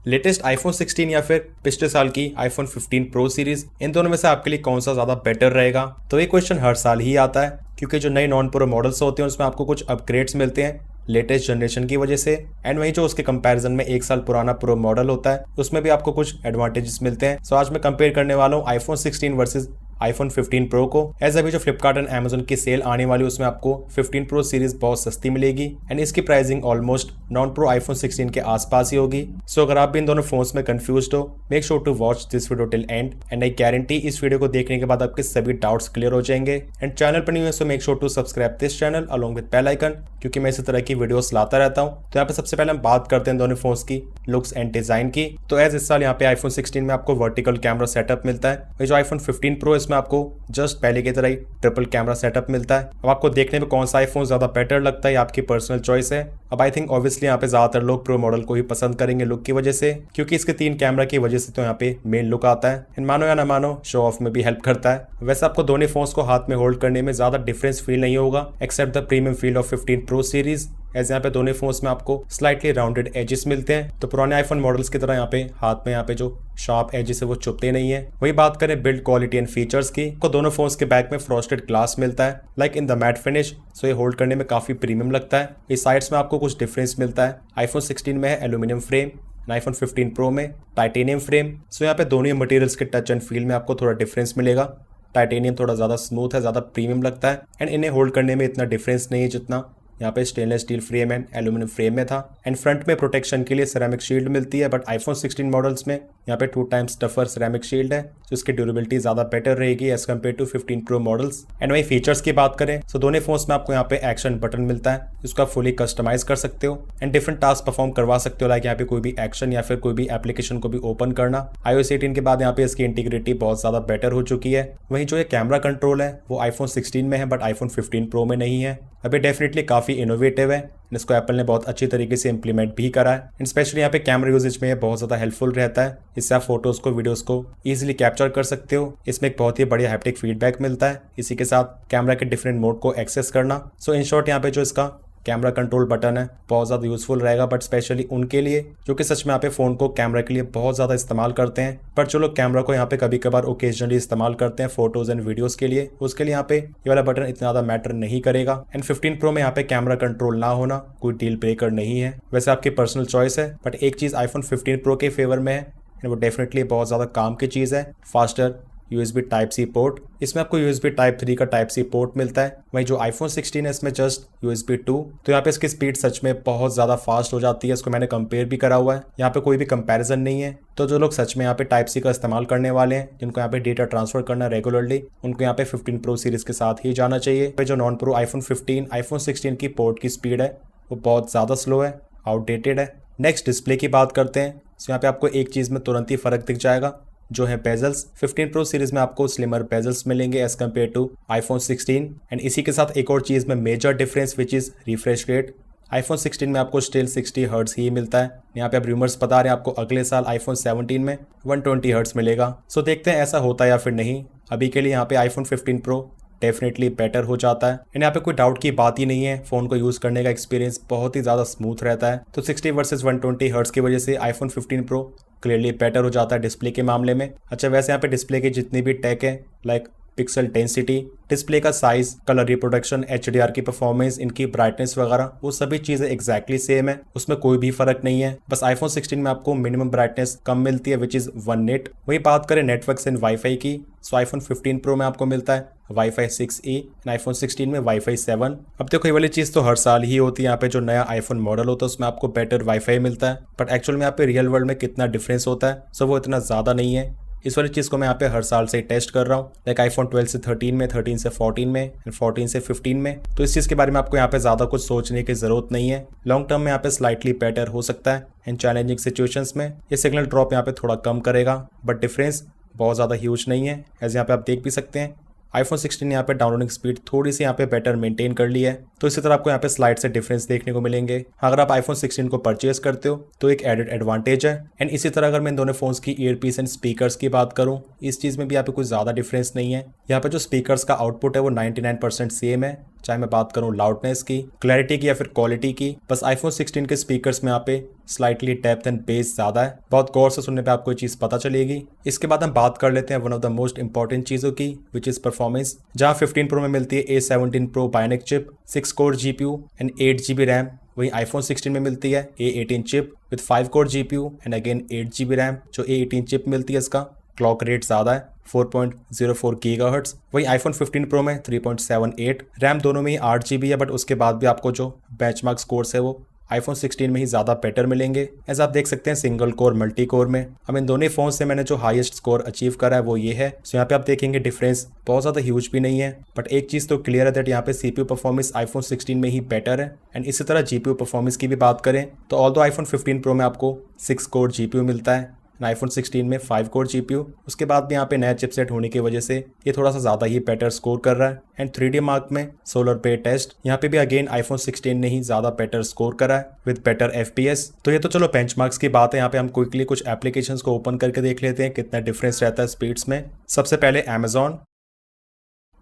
Latest iPhone 16 या फिर पिछले साल की आईफोन 15 प्रो सीरीज, इन दोनों में से आपके लिए कौन सा ज्यादा बेटर रहेगा? तो ये क्वेश्चन हर साल ही आता है, क्योंकि जो नए नॉन प्रो मॉडल्स होते हैं उसमें आपको कुछ अपग्रेड्स मिलते हैं लेटेस्ट जनरेशन की वजह से, एंड वहीं जो उसके कंपैरिजन में एक साल पुराना प्रो मॉडल होता है उसमें भी आपको कुछ एडवांटेजेस मिलते हैं। सो आज मैं कंपेयर करने वाला हूँ आईफोन 16 वर्सेस आईफोन 15 प्रो को। एज अभी जो फ्लिपकार्ट एंड अमेजन की सेल आने वाली उसमें आपको 15 प्रो सीरीज बहुत सस्ती मिलेगी एंड इसकी pricing almost non pro iPhone 16 के आसपास ही होगी। सो अगर आप भी इन दोनों फोन्स में कंफ्यूज हो, make sure to watch this video till end I guarantee इस वीडियो को देखने के बाद आपके सभी डाउट्स क्लियर हो जाएंगे। एंड चैनल पर नहीं है so make sure to subscribe this channel along with bell icon, क्योंकि मैं इसी तरह की वीडियोस लाता रहता हूँ। तो यहाँ पे सबसे पहले हम बात करते हैं दोनों फोन्स की लुक्स एंड डिजाइन की। तो एज इस साल यहाँ पे आईफोन 16 में आपको वर्टिकल कैमरा सेटअप मिलता है, वही जो आईफोन 15 प्रो इसमें आपको जस्ट पहले की तरह ही ट्रिपल कैमरा सेटअप मिलता है। अब आपको देखने में कौन सा आईफोन ज्यादा बेटर लगता है, आपकी पर्सनल चॉइस है। अब आई थिंक ऑब्वियसली यहाँ पे ज्यादातर लोग प्रो मॉडल को ही पसंद करेंगे लुक की वजह से, क्योंकि इसके 3 कैमरा की वजह से तो यहाँ पे मेन लुक आता है एंड मानो या ना मानो शो ऑफ में भी हेल्प करता है। वैसे आपको दोनों फोन्स को हाथ में होल्ड करने में ज्यादा डिफरेंस फील नहीं होगा except the premium feel of 15 pro series, as यहाँ पे दोनों फोन्स में आपको स्लाइटली राउंडेड एजेस मिलते हैं। तो पुराने आईफोन मॉडल्स की तरह यहाँ पे हाथ में यहाँ पे जो शार्प एजेस है वो चुभते नहीं है। वही बात करें बिल्ड क्वालिटी एंड फीचर्स की, तो दोनों फोन्स के बैक में फ्रॉस्टेड ग्लास मिलता है like in the matte finish, so ये होल्ड करने में काफी प्रीमियम लगता है। इस साइड्स में आपको कुछ डिफरेंस मिलता है, आईफोन 16 में है एल्यूमिनियम फ्रेम, आईफोन 15 प्रो में टाइटेनियम फ्रेम। सो यहाँ पे दोनों मटेरियल्स के टच एंड फील में आपको थोड़ा डिफरेंस मिलेगा। टाइटेनियम थोड़ा ज्यादा स्मूथ है, ज्यादा प्रीमियम लगता है एंड इन्हें होल्ड करने में इतना डिफरेंस नहीं है जितना यहाँ पे stainless steel frame and aluminium frame में था। एंड फ्रंट में प्रोटेक्शन के लिए सेरेमिक शील्ड मिलती है, बट आईफोन 16 मॉडल्स में यहाँ पे 2 टाइम्स टफर सेरेमिक शील्ड है, तो इसकी ड्यूरेबिलिटी ज्यादा बेटर रहेगी as compare to 15 pro models. And वही फीचर्स की बात करें तो दोनों फोन्स में आपको यहाँ पे एक्शन बटन मिलता है, जिसको आप फुली कस्टमाइज कर सकते हो एंड डिफरेंट टास्क परफॉर्म करवा सकते हो, लाइक यहाँ पे कोई भी एक्शन या फिर कोई भी एप्लीकेशन को भी ओपन करना। iOS 18 के बाद यहाँ पे इसकी इंटीग्रिटी बहुत ज्यादा बेटर हो चुकी है। वहीं जो ये कैमरा कंट्रोल है वो आईफोन 16 में है बट आईफोन 15 प्रो में नहीं है। अभी डेफिनेटली काफी इनोवेटिव है, इसको एप्पल ने बहुत अच्छी तरीके से इंप्लीमेंट भी करा है एंड स्पेशली यहाँ पे कैमरा यूजेज में ये बहुत ज्यादा हेल्पफुल रहता है। इससे आप फोटोज को वीडियोस को इजीली कैप्चर कर सकते हो। इसमें एक बहुत ही बढ़िया हैप्टिक फीडबैक मिलता है, इसी के साथ कैमरा के डिफरेंट मोड को एक्सेस करना। सो इन शॉर्ट यहाँ पे जो इसका कैमरा कंट्रोल बटन है बहुत ज़्यादा यूजफुल रहेगा, बट स्पेशली उनके लिए जो कि सच में यहाँ पे फ़ोन को कैमरा के लिए बहुत ज़्यादा इस्तेमाल करते हैं। बट जो लोग कैमरा को यहाँ पे कभी कभार ओकेजनली इस्तेमाल करते हैं फोटोज एंड वीडियोस के लिए, उसके लिए यहाँ पे ये वाला बटन इतना ज़्यादा मैटर नहीं करेगा। एंड 15 प्रो में यहाँ पे कैमरा कंट्रोल ना होना कोई डील ब्रेकर नहीं है, वैसे आपकी पर्सनल चॉइस है। बट एक चीज़ आईफोन 15 प्रो के फेवर में है, वो डेफिनेटली बहुत ज़्यादा काम की चीज़ है, फास्टर USB Type-C पोर्ट। इसमें आपको USB Type-3 का Type-C पोर्ट मिलता है। वहीं जो आईफोन 16 है इसमें जस्ट USB 2, तो यहाँ पे इसकी स्पीड सच में बहुत ज़्यादा फास्ट हो जाती है। इसको मैंने कंपेयर भी करा हुआ है, यहाँ पे कोई भी कंपैरिजन नहीं है। तो जो लोग सच में यहाँ पे Type-C का इस्तेमाल करने वाले हैं, जिनको यहाँ पे डेटा ट्रांसफर करना रेगुलरली, उनको यहाँ पे 15 प्रो सीरीज के साथ ही जाना चाहिए। जो नॉन प्रो आईफोन 15 आईफोन 16 की पोर्ट की स्पीड है वो बहुत ज़्यादा स्लो है, आउटडेटेड है। नेक्स्ट डिस्प्ले की बात करते हैं, तो यहाँ पे आपको एक चीज़ में तुरंत ही फर्क दिख जाएगा, जो है बेजल्स। 15 प्रो सीरीज में आपको स्लिमर बेजल्स मिलेंगे as compare to iPhone 16 and इसी के साथ एक और चीज़ में major difference which is refresh rate. IPhone 16 में आपको स्टिल 60 हर्ट्ज ही मिलता है, यहाँ पे आप रूमर्स बता रहे हैं आपको अगले साल आईफोन 17 में 120 हर्ट्ज मिलेगा। सो देखते हैं ऐसा होता है या फिर नहीं। अभी के लिए यहाँ पे आईफोन 15 प्रो डेफिनेटली बेटर हो जाता है एंड यहाँ पे कोई डाउट की बात ही नहीं है, फोन को यूज करने का एक्सपीरियंस बहुत ही ज्यादा स्मूथ रहता है। तो 60 वर्सेस 120 हर्ट्ज की वजह से आईफोन 15 प्रो क्लियरली बेटर हो जाता है डिस्प्ले के मामले में। अच्छा वैसे यहाँ पे डिस्प्ले की जितनी भी टेक है, लाइक पिक्सल डेंसिटी, डिस्प्ले का साइज, कलर रिप्रोडक्शन, HDR की परफॉर्मेंस, इनकी ब्राइटनेस वगैरह, वो सभी चीजें एग्जैक्टली सेम है, उसमें कोई भी फर्क नहीं है। बस आईफोन 16 में आपको मिनिमम ब्राइटनेस कम मिलती है विच इज 1 निट। वही बात करें नेटवर्क एंड वाईफाई की, सो आईफोन 15 प्रो में आपको मिलता है वाईफाई 6E एंड आईफोन 16 में वाईफाई 7। अब देखो ये वाली चीज़ तो हर साल ही होती है, यहाँ पे जो नया आईफोन मॉडल होता है उसमें आपको बेटर वाईफाई मिलता है, बट एक्चुअल में यहाँ पे रियल वर्ल्ड में कितना डिफरेंस होता है सो वो इतना ज़्यादा नहीं है। इस वाली चीज़ को मैं यहाँ पे हर साल से टेस्ट कर रहा हूँ, लाइक आईफोन 12 से 13 में, 13 से 14 में एंड 14 से 15 में। तो इस चीज़ के बारे में आपको यहाँ पे ज़्यादा कुछ सोचने की ज़रूरत नहीं है। लॉन्ग टर्म में यहाँ पे स्लाइटली बेटर हो सकता है एंड चैलेंजिंग सिचुएशंस में ये सिग्नल ड्रॉप यहाँ पे थोड़ा कम करेगा, बट डिफरेंस बहुत ज़्यादा ह्यूज नहीं है, एज यहाँ पे आप देख भी सकते हैं। आईफोन 16 ने यहाँ पे डाउनलोडिंग स्पीड थोड़ी सी यहाँ पे बेटर मेंटेन कर ली है, तो इसी तरह आपको यहाँ पे स्लाइड से डिफरेंस देखने को मिलेंगे। अगर आप आईफोन 16 को परचेज करते हो तो एक एडेड एडवांटेज है। एंड इसी तरह अगर मैं इन दोनों फोन्स की ईयरपीस एंड स्पीकर्स की बात करूँ, इस चीज़ में भी यहाँ पे कोई ज़्यादा डिफरेंस नहीं है। यहाँ पे जो स्पीकर्स का आउटपुट है वो 99% सेम है, चाहे मैं बात करूं लाउडनेस की, क्लैरिटी की या फिर क्वालिटी की। बस आईफोन 16 के स्पीकर्स में यहाँ पे स्लाइटली डेप्थ एंड बेस ज्यादा है, बहुत गौर से सुनने पे आपको ये चीज पता चलेगी। इसके बाद हम बात कर लेते हैं one of the most important चीजों की, विच इज परफॉर्मेंस। जहां 15 प्रो में मिलती है A17 Pro bionic chip, 6 core GPU and 8 GB RAM, वहीं आईफोन 16 में मिलती है A18 chip with 5 core GPU and again 8 GB RAM. जो A18 चिप मिलती है इसका क्लॉक रेट ज्यादा है, 4.04 गीगाहर्ट्ज। वहीं आईफोन 15 प्रो में 3.78 रैम, दोनों में ही 8 GB है, बट उसके बाद भी आपको जो बेंचमार्क स्कोर्स है वो आईफोन 16 में ही ज़्यादा बेटर मिलेंगे। एज आप देख सकते हैं सिंगल कोर मल्टी कोर में अब इन दोनों फोन से मैंने जो हाईएस्ट स्कोर अचीव करा है वो ये है। सो यहाँ पे आप देखेंगे डिफरेंस बहुत ज़्यादा ह्यूज भी नहीं है, बट एक चीज़ तो क्लियर है दैट यहाँ पे CPU परफॉर्मेंस आईफोन 16 में ही बेटर है। एंड इसी तरह GPU परफॉर्मेंस की भी बात करें तो ऑल्दो आईफोन 15 प्रो में आपको 6 कोर GPU मिलता है, आईफोन 16 में 5 कोर GPU, उसके बाद भी यहाँ पे नया चिपसेट होने की वजह से ये थोड़ा सा ज़्यादा ही बेटर स्कोर कर रहा है। एंड 3D मार्क में सोलर पे टेस्ट यहाँ पे भी अगेन आईफोन 16 ने ही ज़्यादा बेटर स्कोर करा है विद बेटर FPS। तो ये तो चलो बेंचमार्क्स की बात है। यहाँ पे हम क्विकली कुछ एप्लीकेशंस को ओपन करके देख लेते हैं कितना डिफरेंस रहता है स्पीड्स में। सबसे पहले Amazon,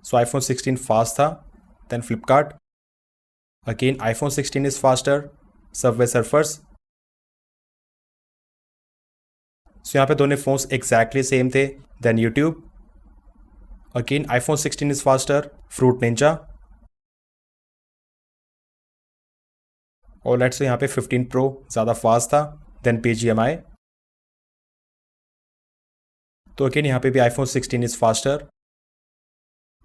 सो आईफोन 16 फास्ट था। Then Flipkart, again iPhone 16 is faster. Subway Surfers, so यहाँ पे दोनों फोन्स एग्जैक्टली सेम थे। Then YouTube, again iPhone 16 is faster. Fruit ninja, और लेट्स से यहाँ पे 15 प्रो ज़्यादा फास्ट था। देन BGMI, तो अगेन यहाँ पे भी iPhone 16 is faster.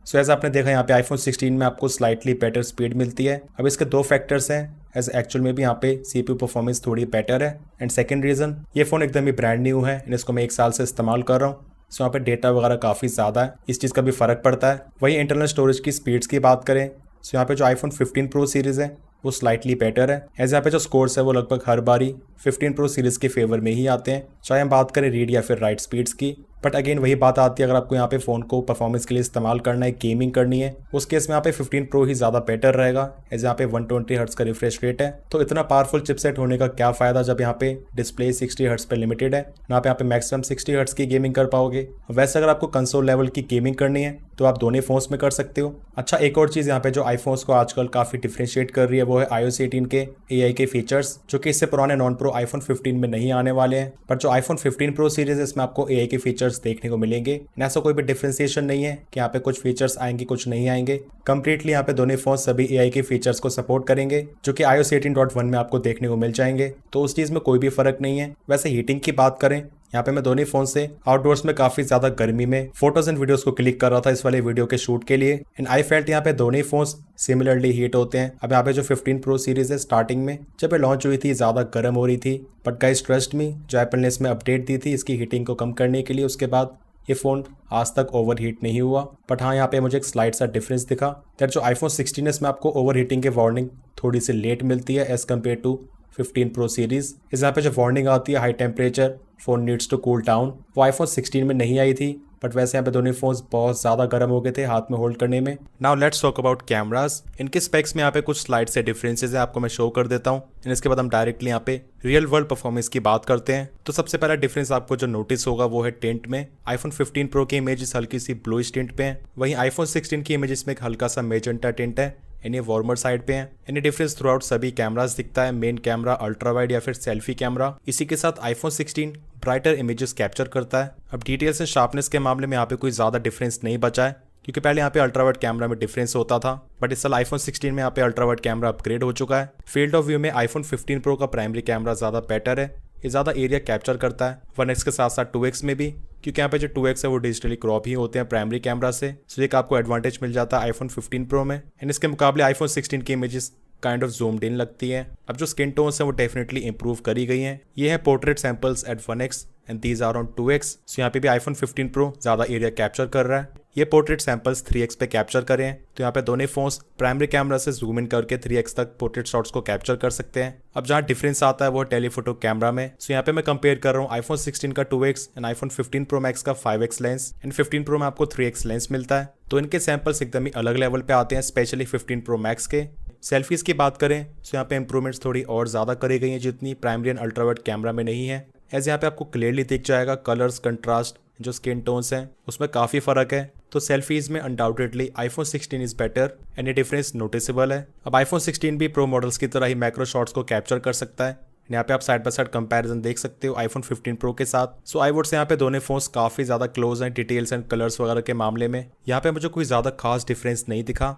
So as आपने देखा यहाँ पे आईफोन 16 में आपको स्लाइटली बेटर स्पीड मिलती है। अब इसके दो फैक्टर्स हैं, एज एक्चुअल में भी यहाँ पे CPU परफॉर्मेंस थोड़ी बेटर है। एंड सेकंड रीजन, ये फ़ोन एकदम ही ब्रांड न्यू है एंड इसको मैं 1 साल से इस्तेमाल कर रहा हूँ। सो यहाँ पे डेटा वगैरह काफ़ी ज़्यादा है, इस चीज़ का भी फ़र्क पड़ता है। वहीं इंटरनल स्टोरेज की स्पीड्स की बात करें, सो यहाँ पे जो आईफोन 15 प्रो सीरीज़ है वो स्लाइटली बेटर है। एज यहाँ पे जो स्कोर्स है वो लगभग हर बारी 15 प्रो सीरीज़ के फेवर में ही आते हैं, चाहे हम बात करें रीड या फिर राइट स्पीड्स की। बट अगेन वही बात आती है, अगर आपको यहाँ पे फ़ोन को परफॉर्मेंस के लिए इस्तेमाल करना है, गेमिंग करनी है, उस केस में यहाँ पे 15 प्रो ही ज़्यादा बेटर रहेगा। एज यहाँ पे 120 हर्ट्स का रिफ्रेश रेट है, तो इतना पावरफुल चिपसेट होने का क्या फ़ायदा जब यहाँ पे डिस्प्ले 60 हर्ट्स पे लिमिटेड है, यहाँ पे मैक्सिमम 60 हर्ट्स की गेमिंग कर पाओगे। वैसे अगर आपको कंसोल लेवल की गेमिंग करनी है तो आप दोनों फोन्स में कर सकते हो। अच्छा, एक और चीज़ यहाँ पे जो आईफोन्स को आजकल काफ़ी डिफ्रेंशिएट कर रही है वो है iOS 18 के AI के फीचर्स, जो कि इससे पुराने नॉन प्रो आईफोन 15 में नहीं आने वाले हैं। पर जो आईफोन 15 प्रो सीरीज है इसमें आपको AI के फीचर्स देखने को मिलेंगे। ऐसा कोई भी डिफ्रेंसिएशन नहीं है कि यहाँ पे कुछ फीचर्स आएंगे कुछ नहीं आएंगे। कंप्लीटली यहाँ पे दोनों फोन सभी AI के फीचर्स को सपोर्ट करेंगे, जो कि iOS 18.1 में आपको देखने को मिल जाएंगे, तो उस चीज़ में कोई भी फर्क नहीं है। वैसे हीटिंग की बात करें, यहाँ पे मैं दोनों फोन से आउटडोर्स में काफी ज्यादा गर्मी में फोटोज एंड वीडियोस को क्लिक कर रहा था इस वाले वीडियो के शूट के लिए, एंड आई फेल्ट यहाँ पे दोनों फोन्स सिमिलरली हीट होते हैं। अब यहाँ पे जो 15 प्रो सीरीज है स्टार्टिंग में जब ये लॉन्च हुई थी ज्यादा गर्म हो रही थी, बट गाइस ट्रस्ट मी, जो एप्पल ने इसमें अपडेट दी थी इसकी हीटिंग को कम करने के लिए, उसके बाद ये फ़ोन आज तक ओवर हीट नहीं हुआ। बट हाँ, यहाँ पे मुझे एक स्लाइड सा डिफरेंस दिखा दैट जो आईफोन 16 इसमें आपको ओवर हीटिंग के वार्निंग थोड़ी सी लेट मिलती है as compare to 15 pro series. इस यहाँ पे जो वार्निंग आती है high temperature phone needs to cool down, वो आईफोन 16 में नहीं आई थी। बट वैसे यहाँ पे दोनों फोन्स बहुत ज़्यादा गर्म हो गए थे हाथ में होल्ड करने में। Now let's talk about cameras. इनके स्पेक्स में यहाँ पे कुछ स्लाइड से डिफरेंसेस है, आपको मैं शो कर देता हूँ, एंड इसके बाद हम डायरेक्टली यहाँ पे रियल वर्ल्ड परफॉर्मेंस की बात करते हैं। तो सबसे पहला डिफरेंस आपको जो नोटिस होगा वो है टिंट में। आईफोन 15 प्रो की इमेजेस हल्की सी ब्लूइश टिंट पे है, वहीं आईफोन 16 की इमेजेस में एक हल्का सा मेजेंटा टिंट है, यानी वार्मर साइड पे है। यानी डिफरेंस थ्रू आउट सभी कैमरास दिखता है, मेन कैमरा, अल्ट्रा वाइड या फिर सेल्फी कैमरा। इसी के साथ आईफोन 16 ब्राइटर इमेजेस कैप्चर करता है। अब डिटेल्स एंड शार्पनेस के मामले में यहाँ पे कोई ज़्यादा डिफरेंस नहीं बचा है, क्योंकि पहले यहाँ पे अल्ट्रा वाइड कैमरा में डिफरेंस होता था, बट इस साल आईफोन 16 में यहाँ पे अल्ट्रा वाइड कैमरा अपग्रेड हो चुका है। फील्ड ऑफ व्यू में आईफोन 15 प्रो का प्राइमरी कैमरा ज़्यादा बेटर है, ये ज़्यादा एरिया कैप्चर करता है 1x के साथ साथ 2x में भी, क्योंकि यहाँ पे जो 2x है वो डिजिटली क्रॉप ही होते हैं प्राइमरी कैमरा से। सो एक आपको एडवांटेज मिल जाता है आईफोन 15 प्रो में। एंड इसके मुकाबले आईफोन 16 की इमेजेस काइंड ऑफ जूम्ड इन लगती है। अब जो स्किन टोन्स हैं वो डेफिनेटली इंप्रूव करी गई हैं। ये है portrait samples at 1x and these are on 2x। So यहाँ पे भी आईफोन 15 प्रो ज़्यादा एरिया कैप्चर कर रहा है। ये पोर्ट्रेट सैंपल्स 3x पे कैप्चर करें हैं, तो यहाँ पे दोनों फोन्स प्राइमरी कैमरा से जूम इन करके 3x तक पोर्ट्रेट शॉट्स को कैप्चर कर सकते हैं। अब जहाँ डिफरेंस आता है वो टेलीफोटो कैमरा में। सो यहाँ पे मैं कंपेयर कर रहा हूँ आईफोन 16 का 2x and iPhone 15 pro max का 5x लेंस, एंड 15 प्रो में आपको 3x लेंस मिलता है। तो इनके सैंपल्स एकदम ही अलग लेवल पे आते हैं, स्पेशली 15 प्रो मैक्स के। सेल्फीज की बात करें तो यहाँ पे इंप्रूवमेंट्स थोड़ी और ज़्यादा करी गई हैं, जितनी प्राइमरी एंड अल्ट्रावाइड कैमरा में नहीं है। एज यहाँ पे आपको क्लियरली दिख जाएगा कलर्स, कंट्रास्ट जो स्किन टोन्स हैं उसमें काफ़ी फ़र्क है। तो सेल्फीज़ में undoubtedly iPhone 16 is better and ये डिफरेंस नोटिसेबल है। अब आईफोन 16 भी प्रो मॉडल्स की तरह ही मैक्रो शॉट्स को कैप्चर कर सकता है। यहाँ पे आप साइड बाय साइड कंपैरिजन देख सकते हो आईफोन 15 प्रो के साथ। सो आई वुड से यहाँ पे दोनों फोन्स काफ़ी ज़्यादा क्लोज हैं डिटेल्स एंड कलर्स वगैरह के मामले में। यहाँ पे मुझे कोई ज़्यादा खास डिफरेंस नहीं दिखा।